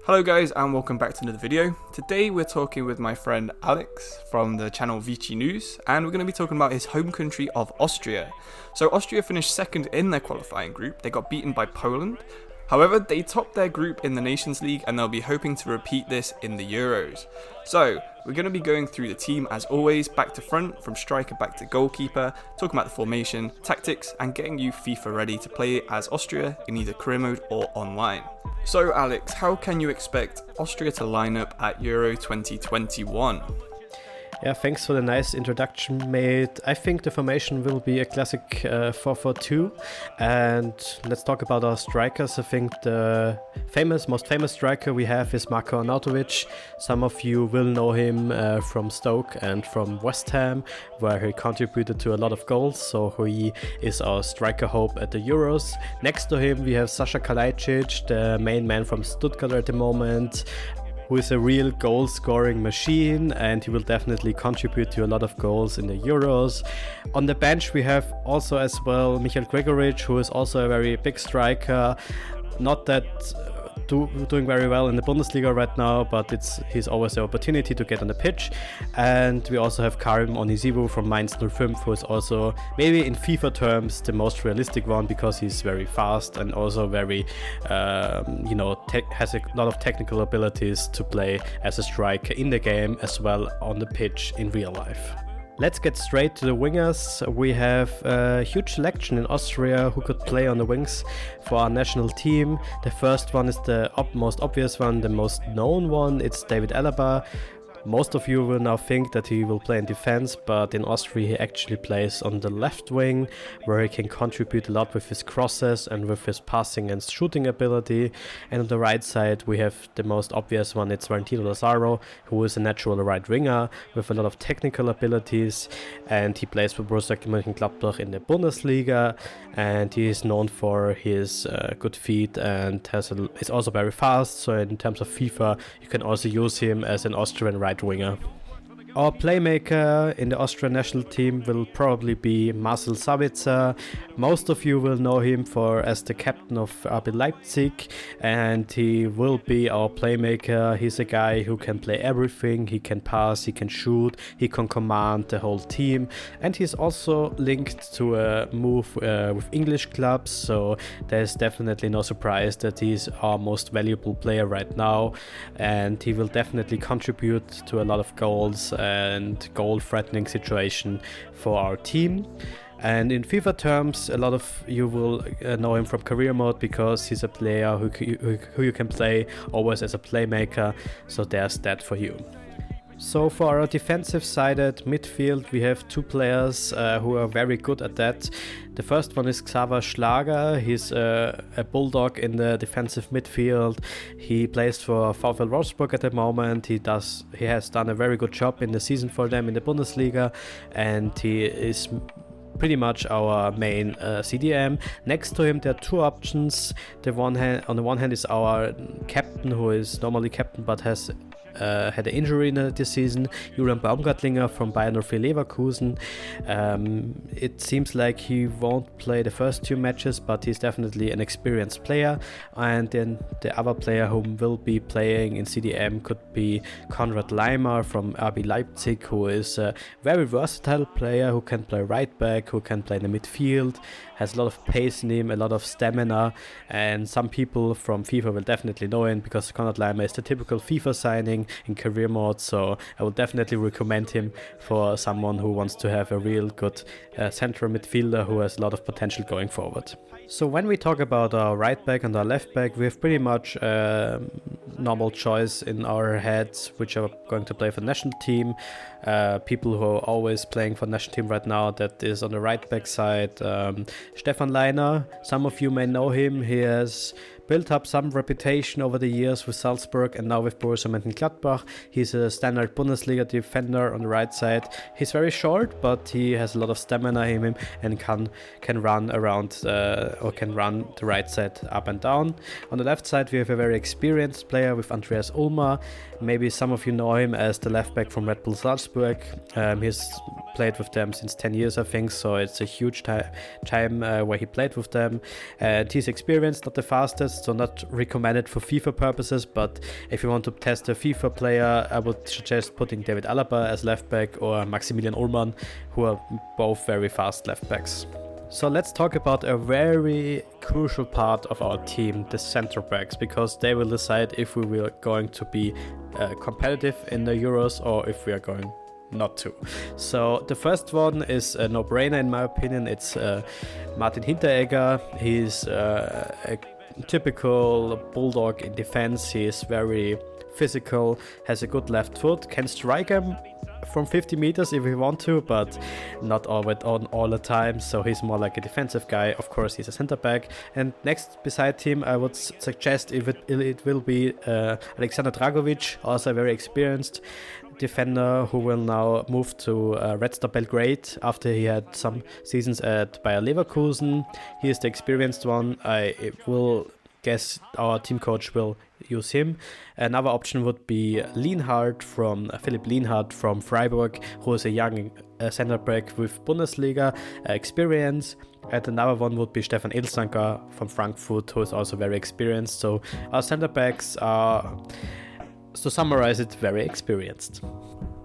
Hello guys and welcome back to another video. Today we're talking with my friend Alex from the channel ViciNews, and we're going to be talking about his home country of Austria. So Austria finished second in their qualifying group. They got beaten by Poland. However, they topped their group in the Nations League and they'll be hoping to repeat this in the Euros. So we're going to be going through the team as always, back to front, from striker back to goalkeeper, talking about the formation, tactics, and getting you FIFA ready to play as Austria in either career mode or online. So Alex, how can you expect Austria to line up at Euro 2021? Yeah, thanks for the nice introduction, mate. I think the formation will be a classic 4-4-2. And let's talk about our strikers. I think the most famous striker we have is Marko Arnautovic. Some of you will know him from Stoke and from West Ham, where he contributed to a lot of goals. So he is our striker hope at the Euros. Next to him, we have Sasha Kalajdzic, the main man from Stuttgart at the moment, who is a real goal-scoring machine, and he will definitely contribute to a lot of goals in the Euros. On the bench we have also as well Michael Gregoritsch, who is also a very big striker. Not that doing very well in the Bundesliga right now, but he's always the opportunity to get on the pitch. And we also have Karim Onisivu from Mainz 05, who is also maybe in FIFA terms the most realistic one, because he's very fast and also very has a lot of technical abilities to play as a striker in the game as well on the pitch in real life. Let's get straight to the wingers. We have a huge selection in Austria who could play on the wings for our national team. The first one is the most obvious one, the most known one. It's David Alaba. Most of you will now think that he will play in defense, but in Austria he actually plays on the left wing, where he can contribute a lot with his crosses and with his passing and shooting ability. And on the right side we have the most obvious one, it's Valentino Lazaro, who is a natural right winger with a lot of technical abilities, and he plays for Borussia Mönchengladbach in the Bundesliga, and he is known for his good feet and is also very fast. So in terms of FIFA you can also use him as an Austrian right winger. Our playmaker in the Austrian national team will probably be Marcel Sabitzer. Most of you will know him as the captain of RB Leipzig, and he will be our playmaker. He's a guy who can play everything. He can pass, he can shoot, he can command the whole team, and he's also linked to a move with English clubs, so there's definitely no surprise that he's our most valuable player right now, and he will definitely contribute to a lot of goals and goal-threatening situation for our team. And in FIFA terms, a lot of you will know him from career mode, because he's a player who you can play always as a playmaker, so there's that for you. So for our defensive-sided midfield, we have two players who are very good at that. The first one is Xaver Schlager. He's a bulldog in the defensive midfield. He plays for VfL Wolfsburg at the moment. He has done a very good job in the season for them in the Bundesliga, and he is pretty much our main CDM. Next to him there are two options. On the one hand is our captain, who is normally captain but has had an injury this season, Julian Baumgartlinger from Bayern 04 Leverkusen. It seems like he won't play the first two matches, but he's definitely an experienced player. And then the other player who will be playing in CDM could be Konrad Leimer from RB Leipzig, who is a very versatile player who can play right back, who can play in the midfield, has a lot of pace in him, a lot of stamina, and some people from FIFA will definitely know him, because Konrad Leimer is the typical FIFA signing in career mode, so I would definitely recommend him for someone who wants to have a real good central midfielder who has a lot of potential going forward. So when we talk about our right back and our left back, we have pretty much a normal choice in our heads which are going to play for the national team. People who are always playing for the national team right now, that is on the right back side, Stefan Leiner. Some of you may know him. He has built up some reputation over the years with Salzburg and now with Borussia Mönchengladbach. He's a standard Bundesliga defender on the right side. He's very short, but he has a lot of stamina in him and can run around or can run the right side up and down. On the left side we have a very experienced player with Andreas Ulmer. Maybe some of you know him as the left back from Red Bull Salzburg. He's played with them since 10 years, I think, so it's a huge time where he played with them. And he's experienced, not the fastest, so not recommended for FIFA purposes, but if you want to test a FIFA player, I would suggest putting David Alaba as left back or Maximilian Ullmann, who are both very fast left backs. So let's talk about a very crucial part of our team, the center backs, because they will decide if we will going to be competitive in the Euros or if we are going not to. So the first one is a no-brainer in my opinion. It's Martin Hinteregger. He's a typical bulldog in defense. He is very physical, has a good left foot, can strike him from 50 meters if we want to, but not all the time, so he's more like a defensive guy. Of course, he's a center back. And next beside him, I would suggest if it will be Alexander Dragovich, also a very experienced defender who will now move to Red Star Belgrade after he had some seasons at Bayer Leverkusen. He is the experienced one. I will guess our team coach will use him. Another option would be Philipp Lienhardt from Freiburg, who is a young center back with Bundesliga experience. And another one would be Stefan Ilsanker from Frankfurt, who is also very experienced. So our center backs are, to summarize it, very experienced.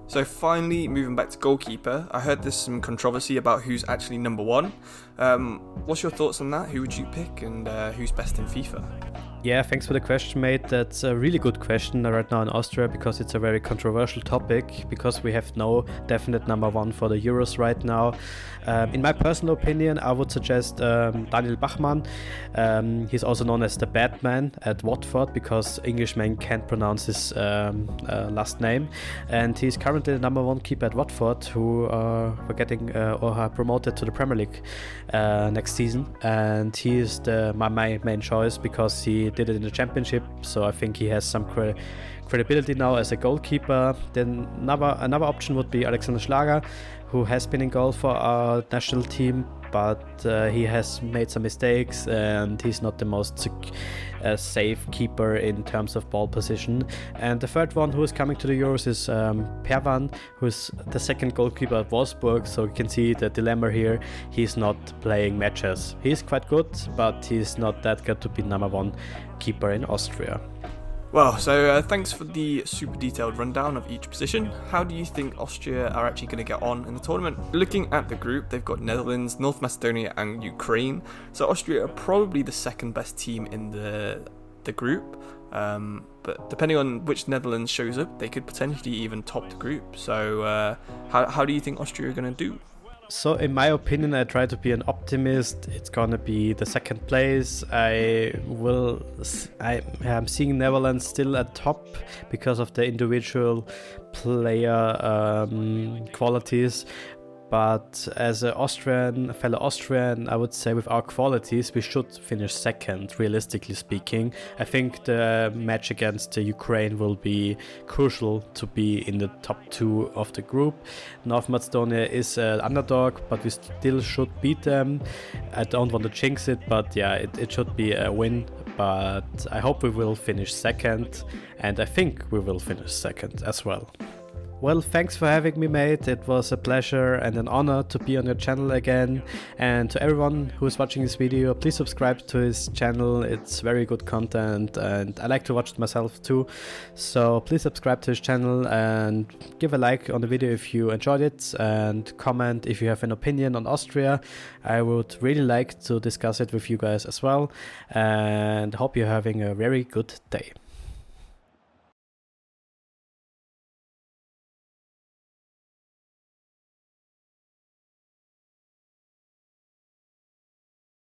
So finally, moving back to goalkeeper, I heard there's some controversy about who's actually number one. What's your thoughts on that? Who would you pick, and who's best in FIFA? Yeah, thanks for the question, mate. That's a really good question right now in Austria, because it's a very controversial topic, because we have no definite number one for the Euros right now. In my personal opinion, I would suggest Daniel Bachmann. He's also known as the Batman at Watford, because Englishmen can't pronounce his last name. And he's currently the number one keeper at Watford, who are getting or are promoted to the Premier League next season. And he is my main choice, because he did it in the Championship, so I think he has some credibility now as a goalkeeper. Then another option would be Alexander Schlager, who has been in goal for our national team, but he has made some mistakes and he's not the most safe keeper in terms of ball position. And the third one who is coming to the Euros is Pervan, who is the second goalkeeper at Wolfsburg, so you can see the dilemma here. He's not playing matches. He's quite good, but he's not that good to be number one keeper in Austria. Well, so thanks for the super detailed rundown of each position. How do you think Austria are actually going to get on in the tournament? Looking at the group, they've got Netherlands, North Macedonia and Ukraine. So Austria are probably the second best team in the group. But depending on which Netherlands shows up, they could potentially even top the group. So how do you think Austria are going to do? So in my opinion, I try to be an optimist. It's gonna be the second place. I'm seeing Netherlands still at top because of the individual player qualities. But as a fellow Austrian, I would say with our qualities, we should finish second, realistically speaking. I think the match against Ukraine will be crucial to be in the top two of the group. North Macedonia is an underdog, but we still should beat them. I don't want to jinx it, but yeah, it should be a win. But I hope we will finish second, and I think we will finish second as well. Well, thanks for having me, mate. It was a pleasure and an honor to be on your channel again. And to everyone who is watching this video, please subscribe to his channel. It's very good content and I like to watch it myself too. So please subscribe to his channel and give a like on the video if you enjoyed it, and comment if you have an opinion on Austria. I would really like to discuss it with you guys as well, and hope you're having a very good day.